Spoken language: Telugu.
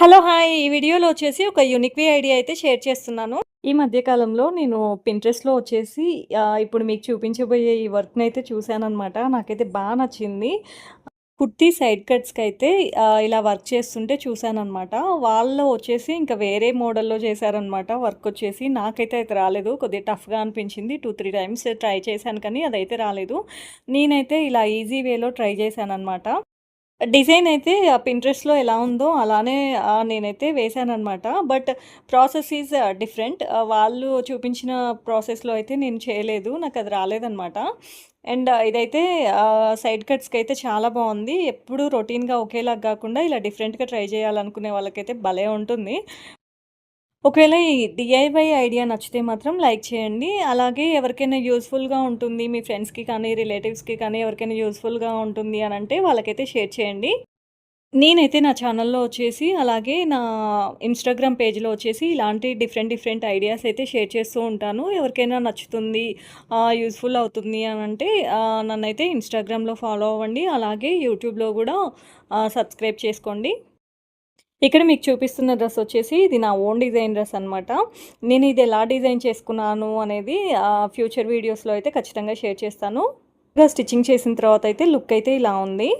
హలో! హాయ్! ఈ వీడియోలో వచ్చేసి ఒక యూనిక్ ఐడియా అయితే షేర్ చేస్తున్నాను. ఈ మధ్య కాలంలో నేను పింట్రెస్ట్‌లో వచ్చేసి ఇప్పుడు మీకు చూపించబోయే ఈ వర్క్‌నైతే చూసాననమాట. నాకైతే నచ్చింది. కుర్తీ సైడ్ కట్స్‌కైతే ఇలా వర్క్ చేస్తుంటే చూసాననమాట. వాళ్ళు వచ్చేసి ఇంకా వేరే మోడల్‌లో చేశారనమాట వర్క్ వచ్చేసి. నాకైతే అది రాలేదు. కొద్దిగా టఫ్‌గా అనిపించింది. 2, 3 టైమ్స్ ట్రై చేశాను కానీ అదైతే రాలేదు. నేనైతే ఇలా ఈజీ వేలో ట్రై చేశాననమాట. డిజైన్ అయితే పింట్రెస్ట్‌లో ఎలా ఉందో అలానే నేనైతే వేశాననమాట. But process is different. వాళ్ళు చూపించిన ప్రాసెస్‌లో అయితే నేను చేయలేదు. నాకది రాలేదనమాట. అండ్ ఇదైతే సైడ్ కట్స్‌కైతే చాలా బావుంది. ఎప్పుడూ రొటీన్‌గా ఒకేలాగా గాకుండా ఇలా డిఫరెంట్‌గా ట్రై చేయాలనుకునే వాళ్ళకైతే భలే ఉంటుంది. ఒకవేళ ఈ డీఐవై ఐడియా నచ్చితే మాత్రం లైక్ చేయండి. అలాగే ఎవరికైనా యూజ్‌ఫుల్‌గా ఉంటుంది. మీ ఫ్రెండ్స్‌కి కానీ, రిలేటివ్స్‌కి కానీ ఎవరికైనా యూజ్‌ఫుల్‌గా ఉంటుంది అనంటే వాళ్ళకైతే షేర్ చేయండి. నేనైతే నా ఛానల్‌లో వచ్చేసి, అలాగే నా ఇన్‌స్టాగ్రామ్ పేజ్‌లో వచ్చేసి ఇలాంటి డిఫరెంట్ ఐడియాస్ అయితే షేర్ చేస్తూ ఉంటాను. ఎవరికైనా నచ్చుతుంది, యూజ్‌ఫుల్ అవుతుంది అనంటే నన్నైతే ఇన్‌స్టాగ్రామ్‌లో ఫాలో అవ్వండి. అలాగే యూట్యూబ్‌లో గూడా సబ్స్క్రైబ్ చేసుకోండి. ఇక్కడ మీకు చూపిస్తున్న డ్రెస్ వచ్చేసి ఇది నా ఓన్ డిజైన్ డ్రెస్ అనమాట. నేను ఇది ఎలా డిజైన్ చేసుకున్నాను అనేది ఫ్యూచర్ వీడియోస్‌లో అయితే ఖచ్చితంగా షేర్ చేస్తాను. స్టిచ్చింగ్ చేసిన తర్వాత అయితే లుక్ అయితే ఇలా ఉంది.